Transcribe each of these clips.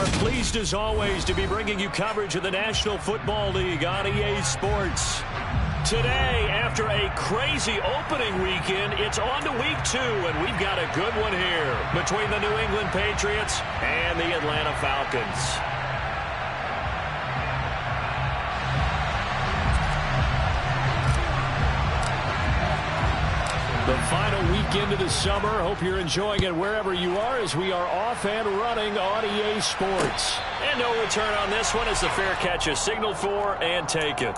are pleased as always to be bringing you coverage of the National Football League on EA Sports. Today, after a crazy opening weekend, it's on to week 2, and we've got a good one here between the New England Patriots and the Atlanta Falcons. The final weekend of the summer. Hope you're enjoying it wherever you are as we are off and running on EA Sports. And no return on this one as the fair catch is signaled for and taken.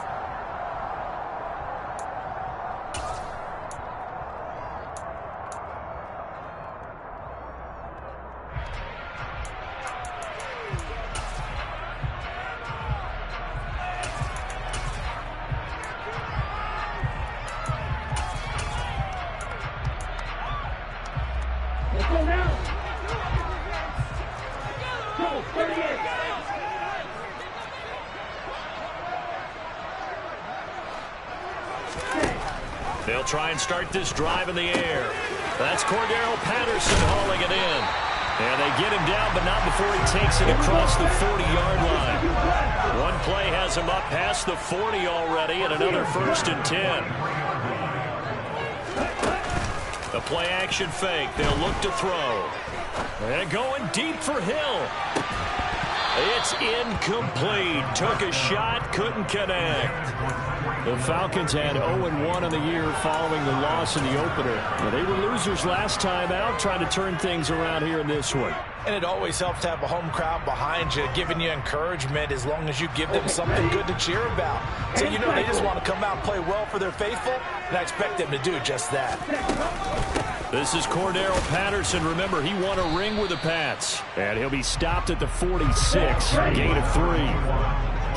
They'll try and start this drive in the air. That's Cordarrelle Patterson hauling it in. And they get him down, but not before he takes it across the 40-yard line. One play has him up past the 40 already, and another 1st and 10. The play-action fake. They'll look to throw. And going deep for Hill. It's incomplete. Took a shot, couldn't connect. The Falcons had 0-1 on the year following the loss in the opener. Well, they were losers last time out, trying to turn things around here in this one. And it always helps to have a home crowd behind you, giving you encouragement as long as you give them something good to cheer about. So, you know, they just want to come out and play well for their faithful, and I expect them to do just that. This is Cordarrelle Patterson. Remember, he won a ring with the Pats. And he'll be stopped at the 46, gain of 3.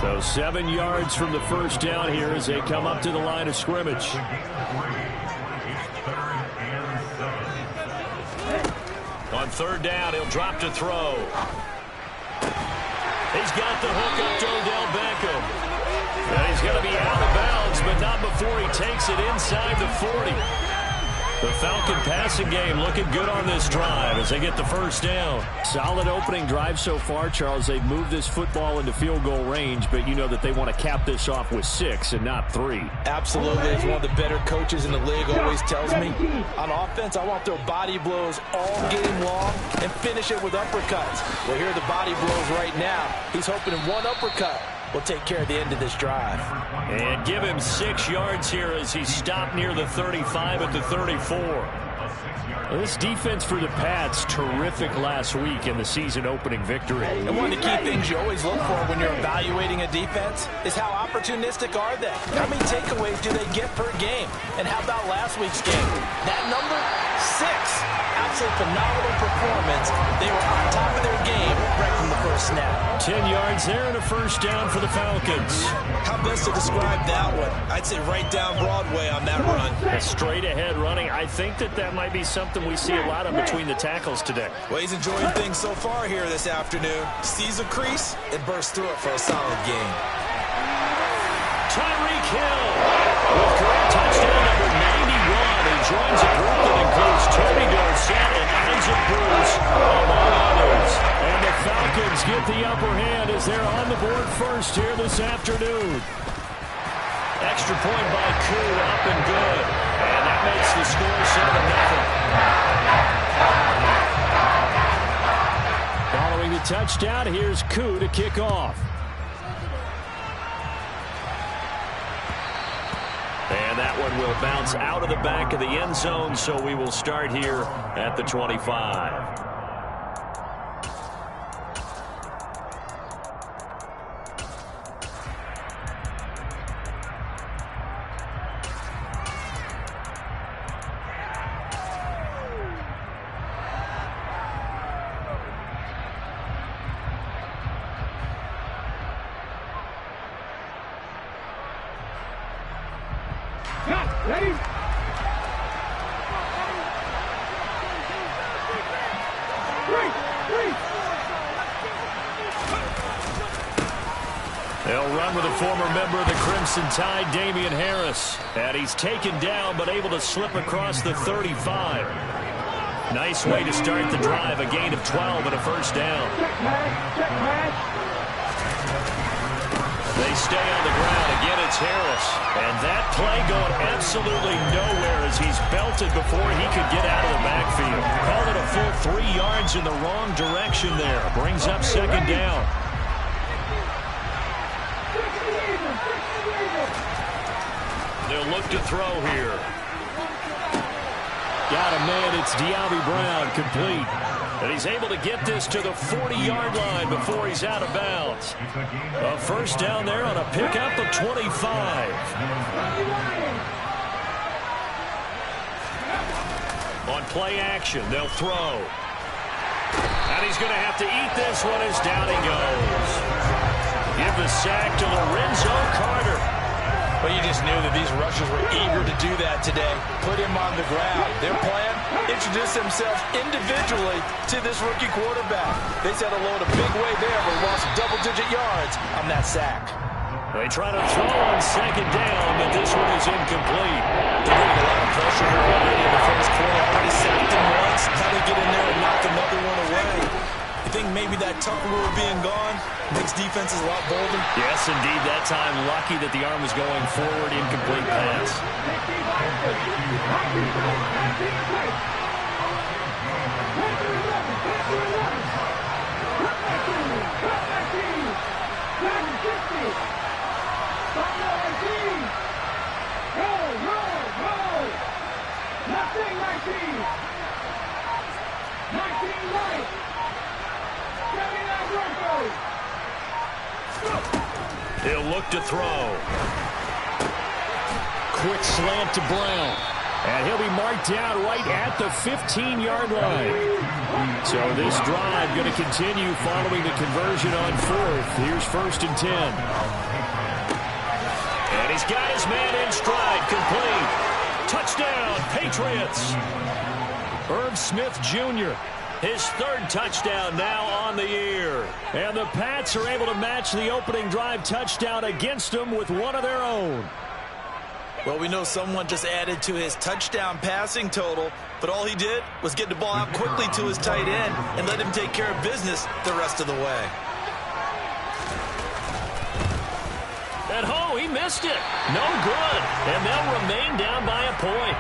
So 7 yards from the first down here as they come up to the line of scrimmage. On 3rd down, he'll drop to throw. He's got the hook up to Odell Beckham. And he's going to be out of bounds, but not before he takes it inside the 40. The Falcon passing game looking good on this drive as they get the first down. Solid opening drive so far, Charles. They've moved this football into field goal range, but you know that they want to cap this off with 6 and not 3. Absolutely. As one of the better coaches in the league always tells me, on offense, I want to throw body blows all game long and finish it with uppercuts. Well, here are the body blows right now. He's hoping in one uppercut will take care of the end of this drive. And give him 6 yards here as he stopped near the 35 at the 34. This defense for the Pats, terrific last week in the season-opening victory. And one of the key things you always look for when you're evaluating a defense is how opportunistic are they? How many takeaways do they get per game? And how about last week's game? That number, 6. Absolutely phenomenal performance. They were on top of their game right from the first snap. 10 yards there and a first down for the Falcons. How best to describe that one? I'd say right down Broadway on that run. A straight ahead running. I think that might be something we see a lot of between the tackles today. Well, he's enjoying things so far here this afternoon. Sees a crease and bursts through it for a solid gain. Tyreek Hill with career touchdown number 91. He joins a group that includes Tony Dorsett and Isaac Bruce, among others. And the Falcons get the upper hand as they're on the board first here this afternoon. Extra point by Koo, up and good. And that makes the score 7-0. Following the touchdown, here's Koo to kick off. And that one will bounce out of the back of the end zone, so we will start here at the 25. Ready? They'll run with a former member of the Crimson Tide, Damian Harris. And he's taken down but able to slip across the 35. Nice way to start the drive. A gain of 12 and a first down. They stay on the ground. Again, it's Harris. And that play going absolutely nowhere as he's belted before he could get out of the backfield. Call it a full 3 yards in the wrong direction there. Brings up second down. They'll look to throw here. Got a man. It's De'Ami Brown, complete. And he's able to get this to the 40-yard line before he's out of bounds. A first down there on a pickup of 25. On play action, they'll throw. And he's going to have to eat this one as down he goes. Give the sack to Lorenzo Carter. Well, you just knew that these rushers were eager to do that today. Put him on the ground. Their plan, introduce themselves individually to this rookie quarterback. They said hello in a big way there, but lost double-digit yards on that sack. They try to throw on second down, but this one is incomplete. They're getting a lot of pressure here already in the first quarter. Already sacked him once. How they get in there and knock another one away? You think maybe that Tucker rule being gone makes defenses a lot bolder? Yes, indeed. That time, lucky that the arm was going forward. Incomplete pass. He'll look to throw. Quick slant to Brown. And he'll be marked down right at the 15-yard line. So this drive going to continue following the conversion on fourth. Here's first and 10. And he's got his man in stride, complete. Touchdown, Patriots. Irv Smith Jr., his third touchdown now on the year. And the Pats are able to match the opening drive touchdown against them with one of their own. Well, we know someone just added to his touchdown passing total, but all he did was get the ball out quickly to his tight end and let him take care of business the rest of the way. And oh, he missed it. No good. And they'll remain down by a point.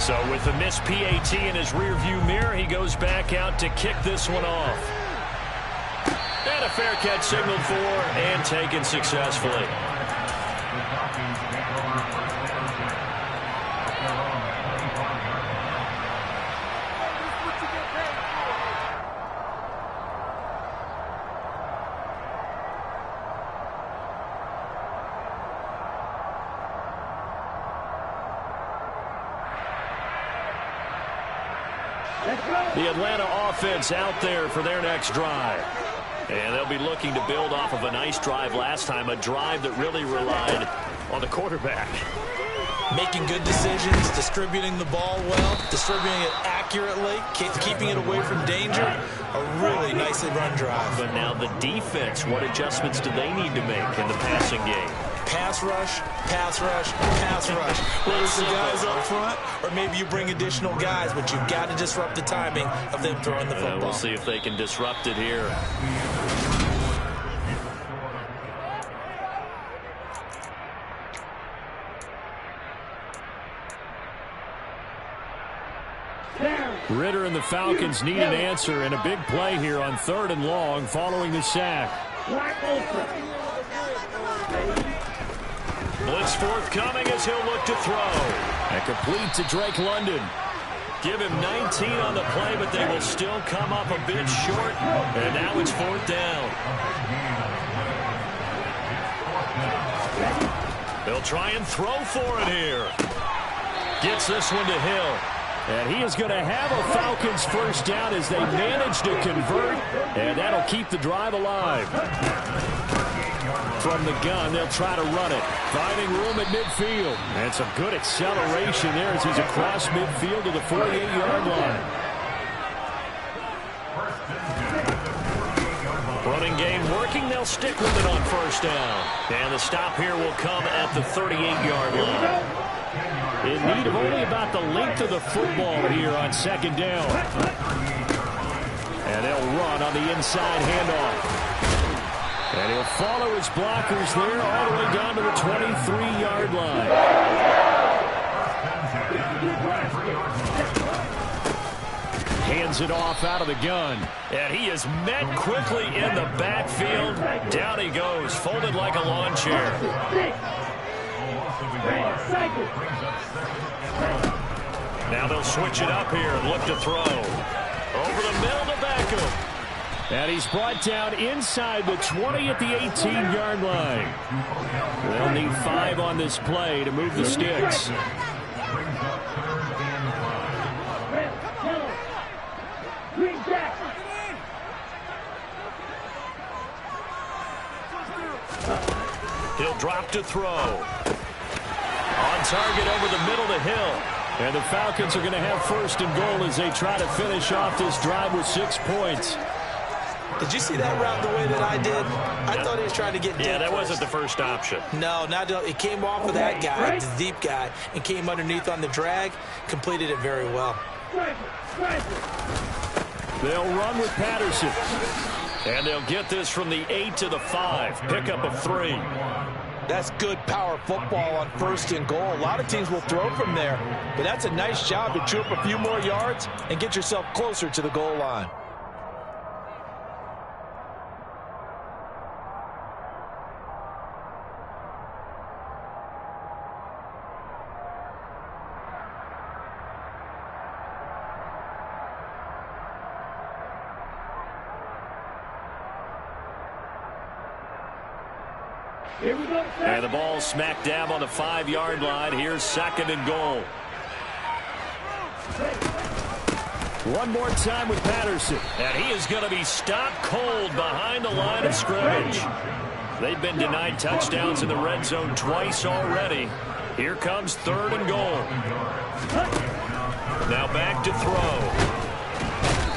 So with the missed PAT in his rearview mirror, he goes back out to kick this one off. And a fair catch signaled for and taken successfully. The Atlanta offense out there for their next drive. And they'll be looking to build off of a nice drive last time, a drive that really relied on the quarterback. Making good decisions, distributing the ball well, distributing it accurately, keeping it away from danger. A really nicely run drive. But now the defense, what adjustments do they need to make in the passing game? Pass rush, pass rush, pass rush. Whether it's the guys up front or maybe you bring additional guys, but you've got to disrupt the timing of them throwing the football. We'll see if they can disrupt it here. Ritter and the Falcons need an answer and a big play here on 3rd and long following the sack. Blitz forthcoming as he'll look to throw. And complete to Drake London. Give him 19 on the play, but they will still come up a bit short. And now it's 4th down. They'll try and throw for it here. Gets this one to Hill. And he is going to have a Falcons first down as they manage to convert. And that'll keep the drive alive. From the gun, they'll try to run it. Finding room at midfield. And some good acceleration there as he's across midfield to the 48-yard line. Running game working. They'll they'll stick with it on first down. And the stop here will come at the 38-yard line. In need of only about the length of the football here on second down. And they'll run on the inside handoff. And he'll follow his blockers there all the way down to the 23-yard line. Hands it off out of the gun. And he is met quickly in the backfield. Down he goes, folded like a lawn chair. Now they'll switch it up here and look to throw. Over the middle to Beckham. And he's brought down inside the 20 at the 18-yard line. They'll need 5 on this play to move the sticks. He'll drop to throw. On target over the middle to Hill. And the Falcons are going to have first and goal as they try to finish off this drive with 6 points. Did you see that route the way that I did? I thought he was trying to get deep. Yeah, that wasn't the first option. No, not it came off of that guy, the deep guy, and came underneath on the drag. Completed it very well. They'll run with Patterson. And they'll get this from the 8 to the 5. Pickup of 3. That's good power football on first and goal. A lot of teams will throw from there, but that's a nice job to chew up a few more yards and get yourself closer to the goal line. And the ball smack dab on the 5-yard line. Here's second and goal. One more time with Patterson. And he is going to be stopped cold behind the line of scrimmage. They've been denied touchdowns in the red zone twice already. Here comes third and goal. Now back to throw.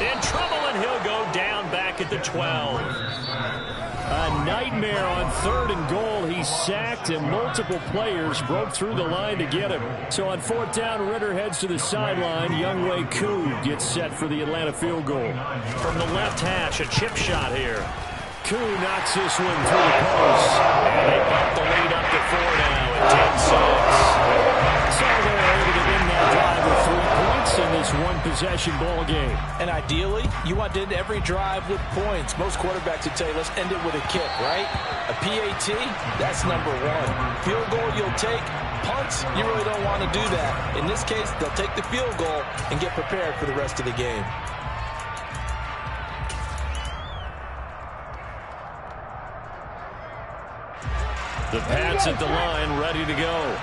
In trouble, and he'll go down back at the 12. A nightmare on third and goal. He's sacked, and multiple players broke through the line to get him. So on fourth down, Ritter heads to the sideline. Younghoe Koo gets set for the Atlanta field goal. From the left hash, a chip shot here. Koo knocks this one through the post. And they bump the lead up to 4 now at 10-6. So they're able to win that drive with 3 points in this one-possession ball game. And ideally, you want to end every drive with points. Most quarterbacks would tell you, let's end it with a kick, right? A PAT, that's number 1. Field goal you'll take. Punts, you really don't want to do that. In this case, they'll take the field goal and get prepared for the rest of the game. The Pats at the line, ready to go.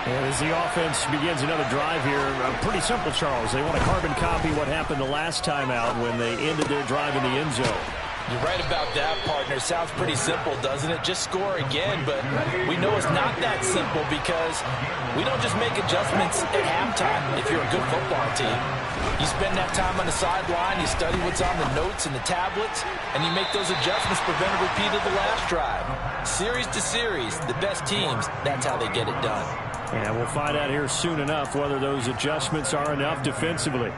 And as the offense begins another drive here, pretty simple, Charles. They want to carbon copy what happened the last time out when they ended their drive in the end zone. You're right about that, partner. Sounds pretty simple, doesn't it? Just score again, but we know it's not that simple because we don't just make adjustments at halftime if you're a good football team. You spend that time on the sideline, you study what's on the notes and the tablets, and you make those adjustments, prevent a repeat of the last drive. Series to series, the best teams, that's how they get it done. And we'll find out here soon enough whether those adjustments are enough defensively.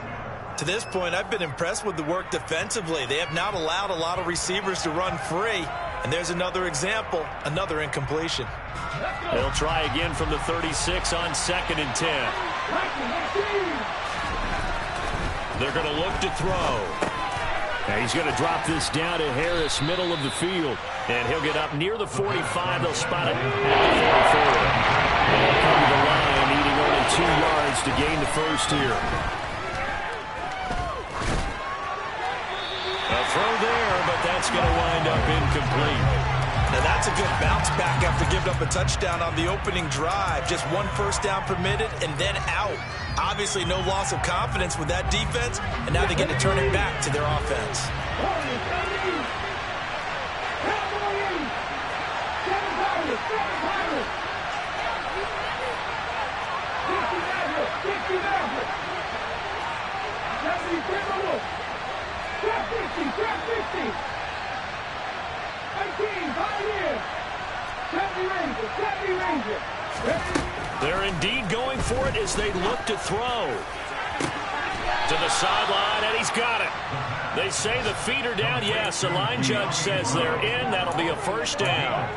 To this point, I've been impressed with the work defensively. They have not allowed a lot of receivers to run free. And there's another example, another incompletion. They'll try again from the 36 on 2nd and 10. They're going to look to throw. And he's going to drop this down to Harris, middle of the field. And he'll get up near the 45. They'll spot it at the 44. And they'll come to the line, needing only 2 yards to gain the first here. A throw there, but that's going to wind up incomplete. Now that's a good bounce back after giving up a touchdown on the opening drive. Just 1 first down permitted and then out. Obviously no loss of confidence with that defense, and now they get to turn it back to their offense. They're indeed going for it as they look to throw. To the sideline, and he's got it. They say the feet are down. Yes, the line judge says they're in. That'll be a first down.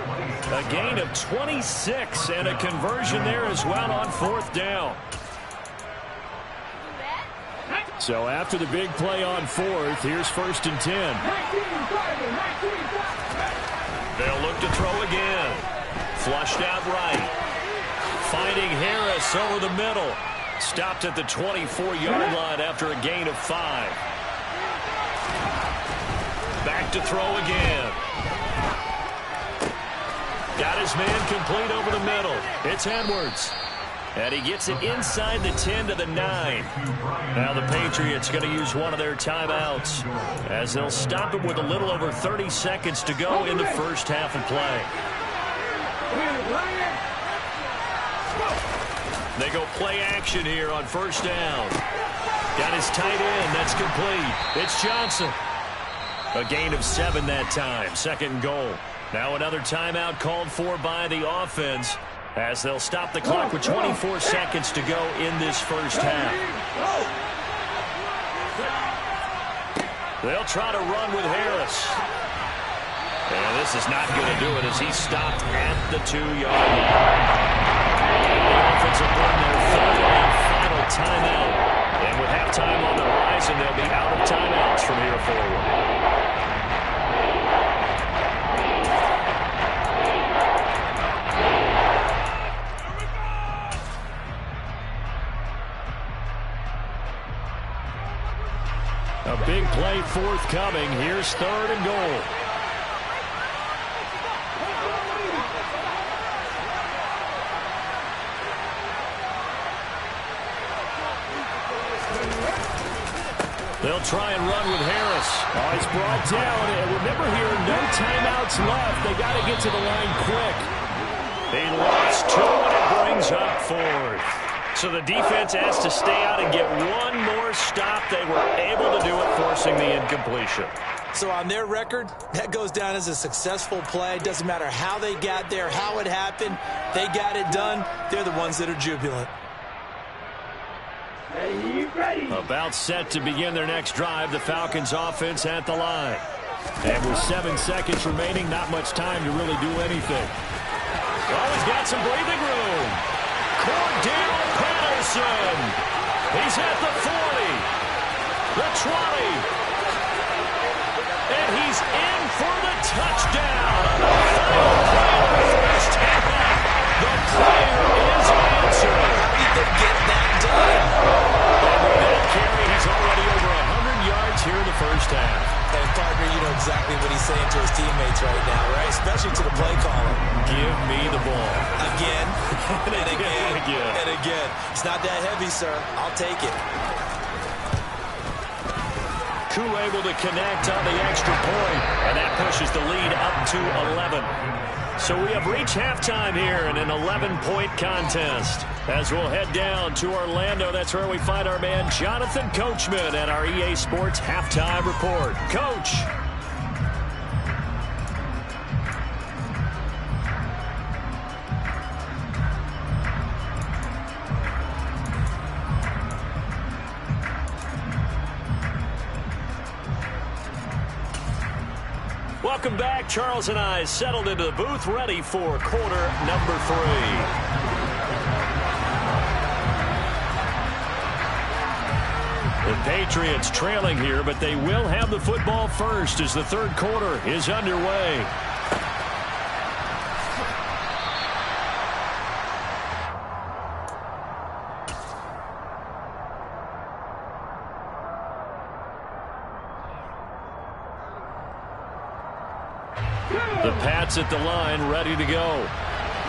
A gain of 26 and a conversion there as well on fourth down. So after the big play on fourth, here's 1st and 10. They'll look to throw again. Flushed out right. Finding Harris over the middle. Stopped at the 24-yard line after a gain of 5. Back to throw again. Got his man complete over the middle. It's Edwards. And he gets it inside the 10 to the 9. Now the Patriots going to use one of their timeouts as they'll stop it with a little over 30 seconds to go in the first half of play. They go play action here on first down. Got his tight end. That's complete. It's Johnson. A gain of 7 that time. 2nd and goal. Now another timeout called for by the offense as they'll stop the clock with 24 seconds to go in this first half. They'll try to run with Harris. And this is not going to do it as he's stopped at the 2-yard line. The offensive bring their 3rd and final timeout. And with halftime on the horizon, they'll be out of timeouts from here forward. A big play forthcoming. Here's 3rd and goal. They'll try and run with Harris. Oh, he's brought down. And remember here, no timeouts left. They got to get to the line quick. He lost 2, and it brings up 4th. So the defense has to stay out and get one more stop. They were able to do it, forcing the incompletion. So on their record, that goes down as a successful play. Doesn't matter how they got there, how it happened. They got it done. They're the ones that are jubilant. About set to begin their next drive, the Falcons offense at the line. And with 7 seconds remaining, not much time to really do anything. Oh, he's got some breathing room. Cordell Patterson. He's at the 40, the 20, and he's in for the touchdown. Final play of the first half. The player is answered. How did they get that done? And with that carry, he's already over 100 yards here in the first half. And partner, you know exactly what he's saying to his teammates right now, right? Especially to the play caller. Give me the ball. Again, and again, again. and again. It's not that heavy, sir. I'll take it. Koo able to connect on the extra point, and that pushes the lead up to 11. So we have reached halftime here in an 11-point contest. As we'll head down to Orlando, that's where we find our man Jonathan Coachman at our EA Sports Halftime Report. Coach. Welcome back. Charles and I settled into the booth, ready for quarter number 3. The Patriots trailing here, but they will have the football first as the third quarter is underway. The Pats at the line, ready to go.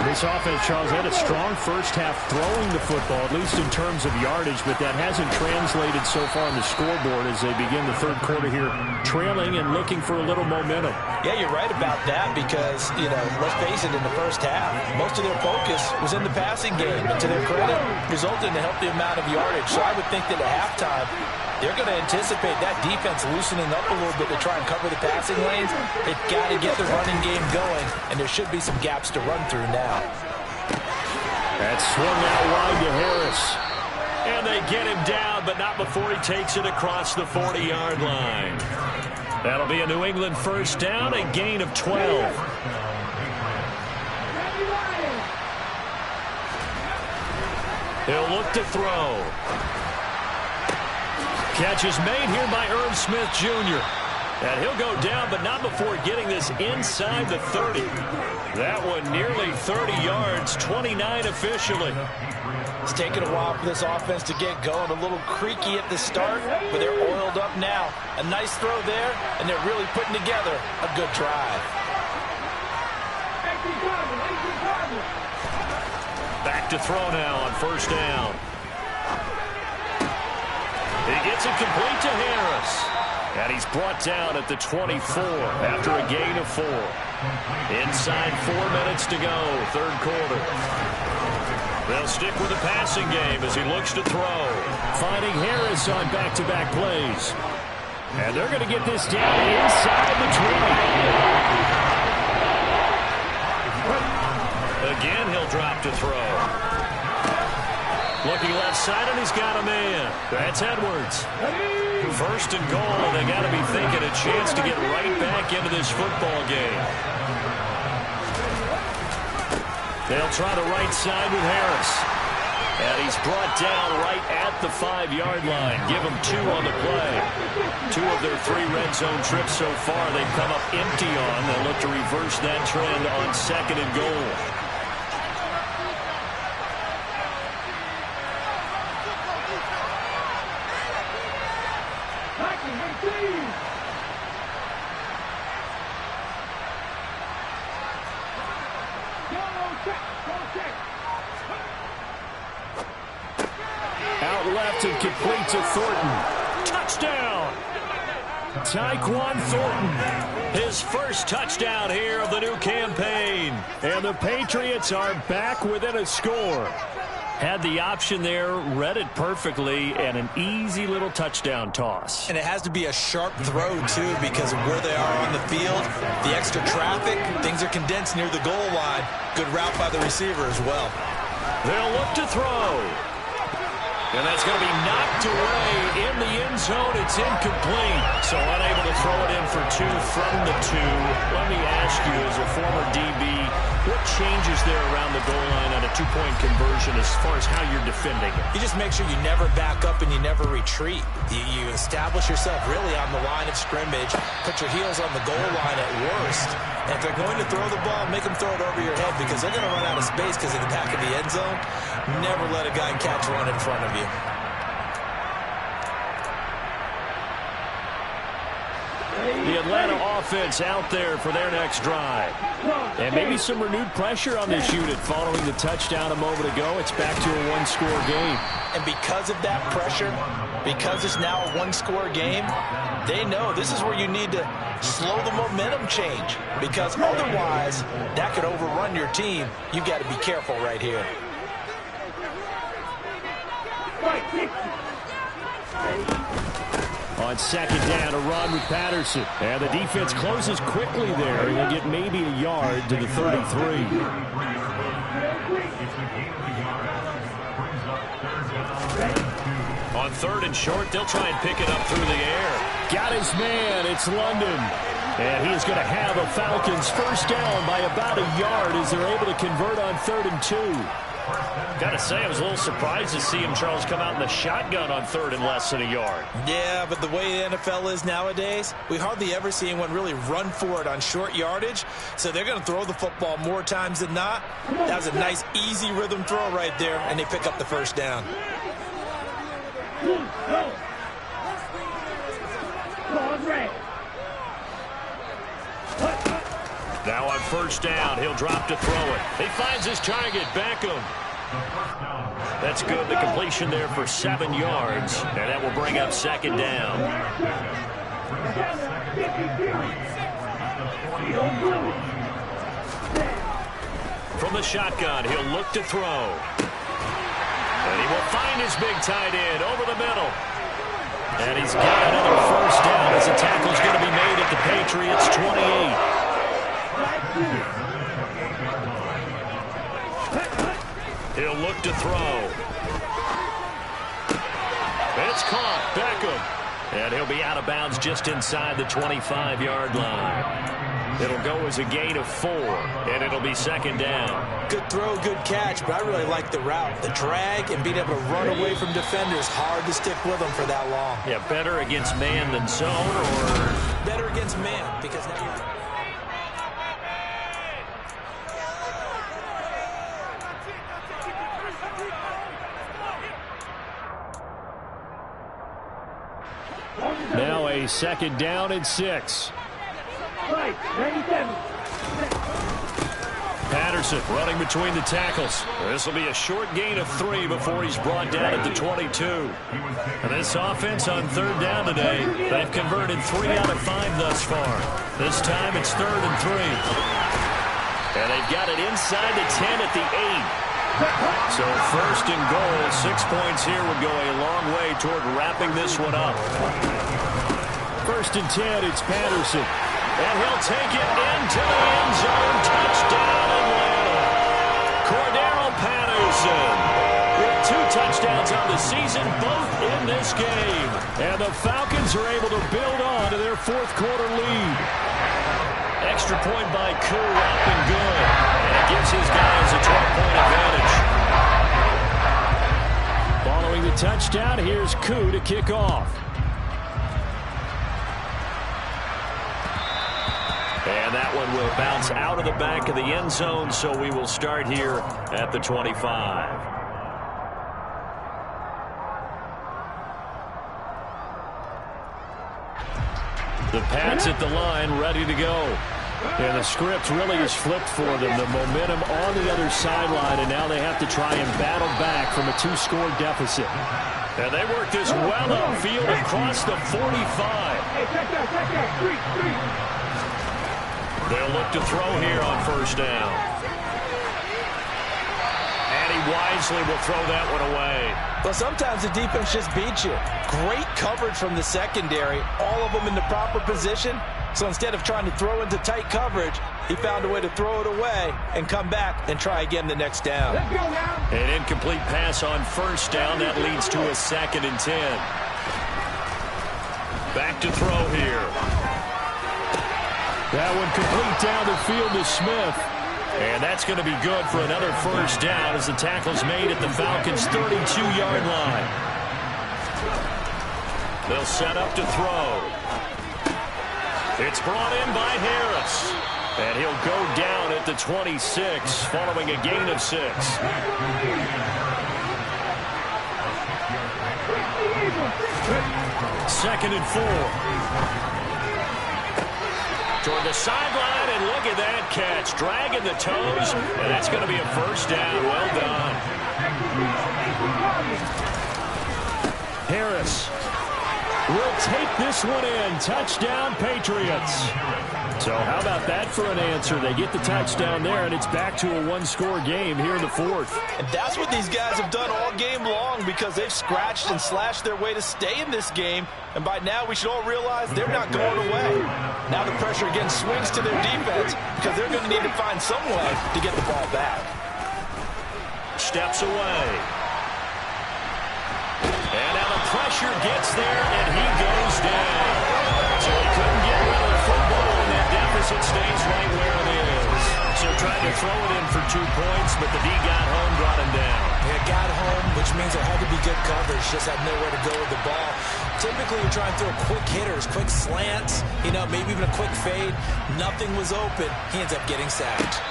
This offense, Charles, had a strong first half throwing the football, at least in terms of yardage, but that hasn't translated so far on the scoreboard as they begin the third quarter here, trailing and looking for a little momentum. Yeah, you're right about that because, you know, let's face it, in the first half, most of their focus was in the passing game. And to their credit, resulted in a healthy amount of yardage. So I would think that at halftime, They're going to anticipate that defense loosening up a little bit to try and cover the passing lanes. They've got to get the running game going, and there should be some gaps to run through now. That's swung out wide to Harris. And they get him down, but not before he takes it across the 40-yard line. That'll be a New England first down, a gain of 12. He'll look to throw. Catch is made here by Irv Smith Jr. And he'll go down, but not before getting this inside the 30. That one nearly 30 yards, 29 officially. It's taken a while for this offense to get going. A little creaky at the start, but they're oiled up now. A nice throw there, and they're really putting together a good drive. Back to throw now on first down. He gets it complete to Harris. And he's brought down at the 24 after a gain of 4. Inside 4 minutes to go, third quarter. They'll stick with the passing game as he looks to throw. Finding Harris on back-to-back plays. And they're going to get this down inside the 20. Again, he'll drop to throw. Looking left side, and he's got a man. That's Edwards. First and goal, and they got to be thinking a chance to get right back into this football game. They'll try the right side with Harris. And he's brought down right at the 5-yard line. Give him 2 on the play. 2 of their 3 red zone trips so far they've come up empty on. They'll look to reverse that trend on second and goal. Out left and complete to Thornton. Touchdown! Tyquan Thornton. His first touchdown here of the new campaign. And the Patriots are back within a score. Had the option there, read it perfectly, and an easy little touchdown toss. And it has to be a sharp throw, too, because of where they are on the field, the extra traffic, things are condensed near the goal line. Good route by the receiver as well. They'll look to throw. And that's going to be knocked away in the end zone. It's incomplete. So unable to throw it in for 2 from the 2. Let me ask you, as a former DB, what changes there around the goal line on a 2-point conversion as far as how you're defending it? You just make sure you never back up and you never retreat. You establish yourself really on the line of scrimmage, put your heels on the goal line at worst. And if they're going to throw the ball, make them throw it over your head because they're going to run out of space because of the back of the end zone. Never let a guy catch one in front of you. The Atlanta offense out there for their next drive. And maybe some renewed pressure on this unit following the touchdown a moment ago. It's back to a 1-score game. And because of that pressure, because it's now a 1-score game, they know this is where you need to slow the momentum change. Because otherwise, that could overrun your team. You've got to be careful right here. On second down, a run with Patterson. And the defense closes quickly there. He'll get maybe a yard to the 33. On third and short, they'll try and pick it up through the air. Got his man. It's London. And he's going to have a Falcons first down by about a yard as they're able to convert on 3rd and 2. Got to say, I was a little surprised to see him, Charles, come out in the shotgun on 3rd and less than a yard. Yeah, but the way the NFL is nowadays, we hardly ever see anyone really run for it on short yardage. So they're going to throw the football more times than not. That was a nice, easy rhythm throw right there, and they pick up the first down. Now on first down, he'll drop to throw it. He finds his target, Beckham. That's good. The completion there for 7 yards, and that will bring up second down. From the shotgun, he'll look to throw. And he will find his big tight end over the middle. And he's got another first down as the tackle's going to be made at the Patriots' 28. He'll look to throw. It's caught. Beckham. And he'll be out of bounds just inside the 25-yard line. It'll go as a gain of 4, and it'll be second down. Good throw, good catch, but I really like the route. The drag and being able to run away from defenders, hard to stick with them for that long. Yeah, better against man than zone, or better against man, because now Now a second down and 6. Patterson running between the tackles. This will be a short gain of 3 before he's brought down at the 22. And this offense on third down today, they've converted 3 out of 5 thus far. This time it's 3rd and 3. And they've got it inside the 10 at the 8. So 1st and goal, 6 points here would go a long way toward wrapping this one up. 1st and 10, it's Patterson. And he'll take it into the end zone. Touchdown, Atlanta. Cordero Patterson with 2 touchdowns on the season, both in this game. And the Falcons are able to build on to their 4th quarter lead. Extra point by Koo, up and good. And it gives his guys a 12-point advantage. Following the touchdown, here's Koo to kick off. And that one will bounce out of the back of the end zone, so we will start here at the 25. The Pats at the line, ready to go. And the script really is flipped for them. The momentum on the other sideline, and now they have to try and battle back from a 2-score deficit. And they work this well upfield across the 45. They'll look to throw here on 1st down. And he wisely will throw that one away. Well, sometimes the defense just beats you. Great coverage from the secondary, all of them in the proper position. So instead of trying to throw into tight coverage, he found a way to throw it away and come back and try again the next down. An incomplete pass on 1st down. That leads to a 2nd and 10. Back to throw here. That one complete down the field to Smith. And that's going to be good for another 1st down as the tackle's made at the Falcons' 32-yard line. They'll set up to throw. It's brought in by Harris. And he'll go down at the 26 following a gain of 6. 2nd and 4. Toward the sideline, and look at that catch. Dragging the toes, and that's going to be a 1st down. Well done. Harris will take this one in. Touchdown, Patriots. So how about that for an answer? They get the touchdown there, and it's back to a 1-score game here in the 4th. And that's what these guys have done all game long, because they've scratched and slashed their way to stay in this game. And by now, we should all realize they're not going away. Now the pressure again swings to their defense, because they're going to need to find some way to get the ball back. Steps away. And now the pressure gets there, and he goes down. So he couldn't get rid of the football, and that deficit stays right where it is. So trying to throw it in for 2 points, but the D got home, brought him down. Yeah, got home, which means there had to be good coverage. Just had nowhere to go with the ball. Typically, we try and throw quick hitters, quick slants, maybe even a quick fade. Nothing was open. He ends up getting sacked.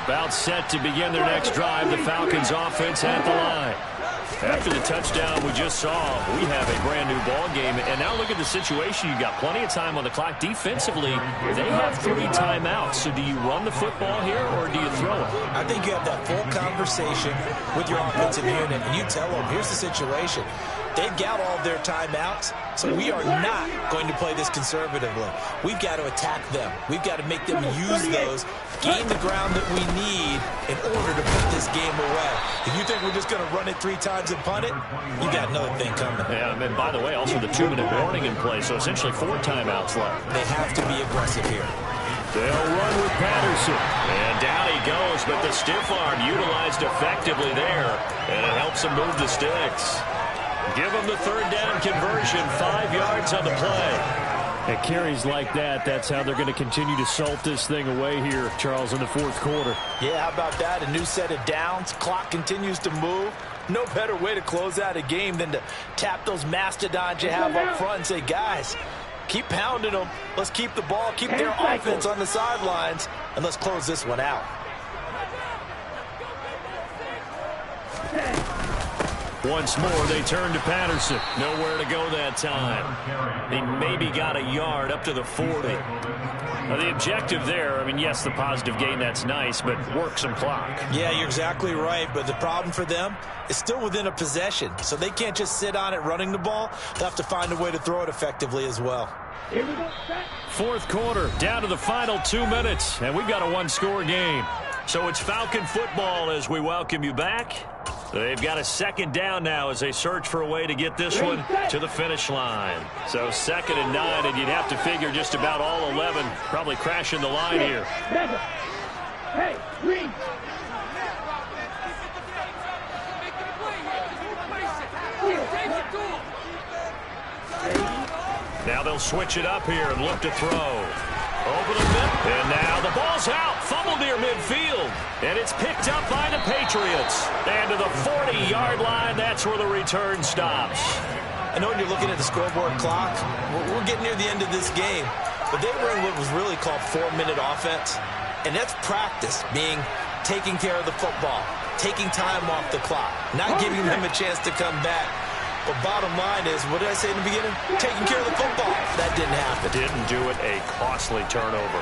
About set to begin their next drive, the Falcons offense at the line. After the touchdown we just saw, we have a brand new ball game. And now look at the situation. You've got plenty of time on the clock. Defensively, they have 3 timeouts. So do you run the football here or do you throw it? I think you have that full conversation with your offensive unit, and you tell them, here's the situation. They've got all of their timeouts, So we are not going to play this conservatively. We've got to attack them. We've got to make them use those, gain the ground that we need in order to put this game away. If you think we're just going to run it 3 times and punt it, you got another thing coming. Yeah, and by the way, also the 2-minute warning in play, so essentially 4 timeouts left. They have to be aggressive here. They'll run with Patterson. And down he goes, but the stiff arm utilized effectively there, and it helps him move the sticks. Give him the 3rd down conversion, 5 yards on the play. At carries like that, that's how they're going to continue to salt this thing away here, Charles, in the 4th quarter. Yeah, how about that? A new set of downs. Clock continues to move. No better way to close out a game than to tap those mastodons you have up front and say, guys, keep pounding them. Let's keep the ball, keep their offense on the sidelines, and let's close this one out. Once more, they turn to Patterson. Nowhere to go that time. He maybe got a yard up to the 40. Now, the objective there, I mean, yes, the positive gain, that's nice, but work some clock. Yeah, you're exactly right, but the problem for them is still within a possession, so they can't just sit on it running the ball. They'll have to find a way to throw it effectively as well. 4th quarter, down to the final 2 minutes, and we've got a 1-score game. So it's Falcon football as we welcome you back. They've got a 2nd down now as they search for a way to get this one to the finish line. So 2nd and 9, and you'd have to figure just about all 11 probably crashing the line here. Now they'll switch it up here and look to throw. Over the middle, and now the ball's out. Fumble near midfield, and it's picked up by the Patriots. And to the 40-yard line, that's where the return stops. I know when you're looking at the scoreboard clock, we're getting near the end of this game, but they were in what was really called 4-minute offense, and that's practice, being taking care of the football, taking time off the clock, not giving them a chance to come back. But bottom line is, what did I say in the beginning? Taking care of the football. That didn't happen. Didn't do it, a costly turnover.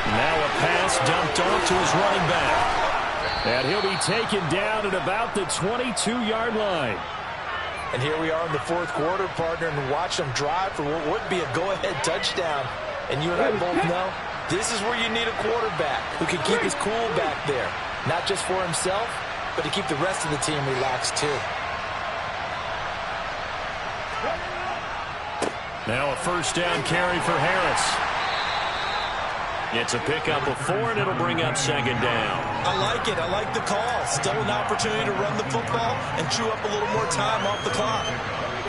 Now a pass dumped off to his running back. And he'll be taken down at about the 22-yard line. And here we are in the 4th quarter, partner, and watch them drive for what would be a go-ahead touchdown. And you and I both know this is where you need a quarterback who can keep his cool back there. Not just for himself, but to keep the rest of the team relaxed too. Now a 1st down carry for Harris. It's a pickup of 4, and it'll bring up 2nd down. I like it. I like the call. Still an opportunity to run the football and chew up a little more time off the clock.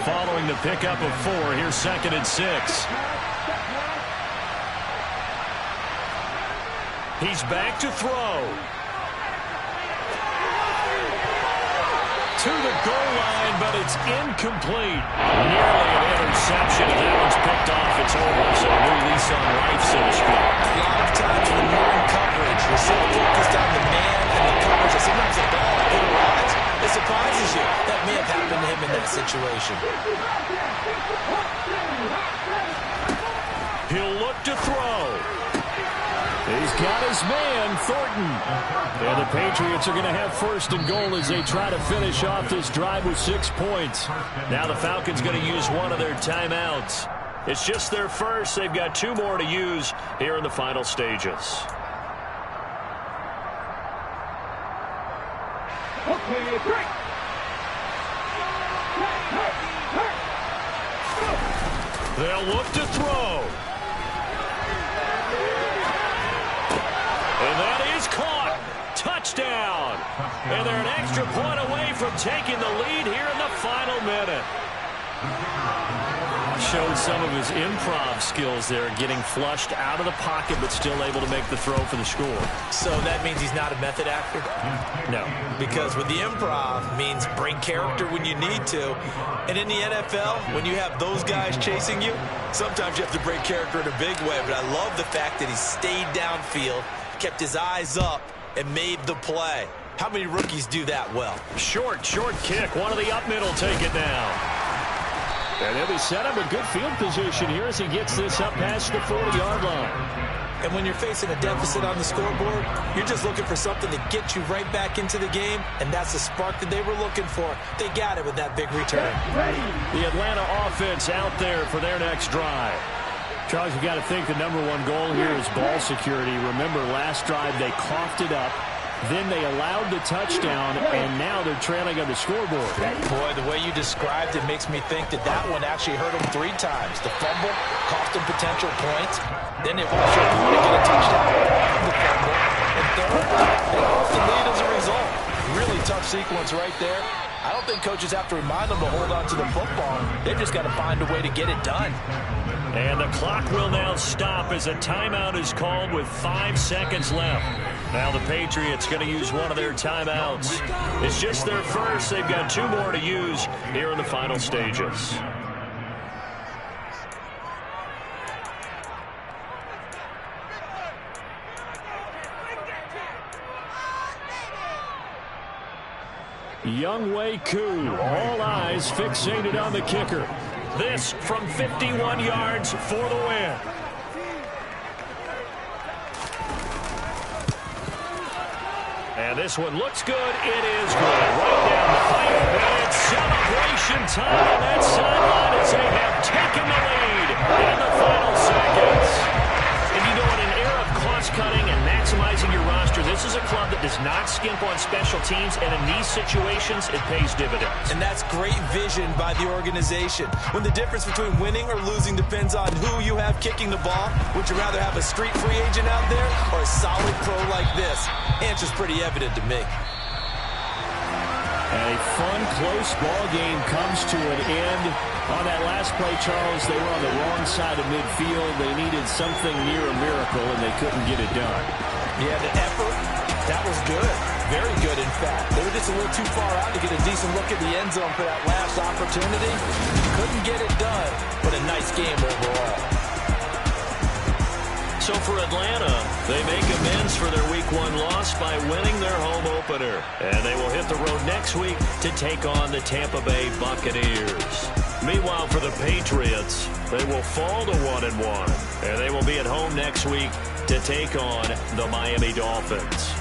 Following the pickup of 4, here's 2nd and 6. He's back to throw. To the goal line, but it's incomplete. Nearly an interception. If that one's picked off, it's over. So a new lease on life, so to speak. A lot of times when you're in coverage, you're so focused on the man and the coverage that sometimes the ball hit arrives. It surprises you. That may have happened to him in that situation. He'll look to throw. He's got his man, Thornton. And the Patriots are going to have 1st and goal as they try to finish off this drive with 6 points. Now the Falcons going to use one of their timeouts. It's just their first. They've got 2 more to use here in the final stages. They'll look to throw. And that is caught. Touchdown. And they're an extra point away from taking the lead here in the final minute. Showed some of his improv skills there, getting flushed out of the pocket but still able to make the throw for the score. So that means he's not a method actor? No. Because with the improv means bring character when you need to. And in the NFL, when you have those guys chasing you, sometimes you have to break character in a big way. But I love the fact that he stayed downfield, kept his eyes up, and made the play. How many rookies do that well? Short kick. One of the up middle take it down. And they'll be set up a good field position here as he gets this up past the 40-yard line. And when you're facing a deficit on the scoreboard, you're just looking for something to get you right back into the game, and that's the spark that they were looking for. They got it with that big return. The Atlanta offense out there for their next drive. Charles, you got to think the #1 goal here is ball security. Remember, last drive they coughed it up. Then they allowed the touchdown, and now they're trailing on the scoreboard. Boy, the way you described it makes me think that that one actually hurt them 3 times. The fumble cost them potential points. Then they've also going to get a touchdown on the fumble. And third, they lost the lead as a result. Really tough sequence right there. I don't think coaches have to remind them to hold on to the football. They've just got to find a way to get it done. And the clock will now stop as a timeout is called with 5 seconds left. Now the Patriots going to use one of their timeouts. It's just their first. They've got 2 more to use here in the final stages. Younghoe Koo, all eyes fixated on the kicker. This from 51 yards for the win. And this one looks good. It is good. Right down the pipe. And it's celebration time on that sideline as they have taken the lead in the final seconds. And you know, in an era of cost-cutting and maximizing your roster, this is a club that does not skimp on special teams, and in these situations, it pays dividends. And that's great vision by the organization. When the difference between winning or losing depends on who you have kicking the ball, would you rather have a street free agent out there or a solid pro like this? Answer's pretty evident to me. A fun, close ball game comes to an end. On that last play, Charles, they were on the wrong side of midfield. They needed something near a miracle, and they couldn't get it done. Yeah, the effort, that was good. Very good, in fact. They were just a little too far out to get a decent look at the end zone for that last opportunity. Couldn't get it done, but a nice game overall. So for Atlanta, they make amends for their Week 1 loss by winning their home opener. And they will hit the road next week to take on the Tampa Bay Buccaneers. Meanwhile, for the Patriots, they will fall to 1-1. And they will be at home next week to take on the Miami Dolphins.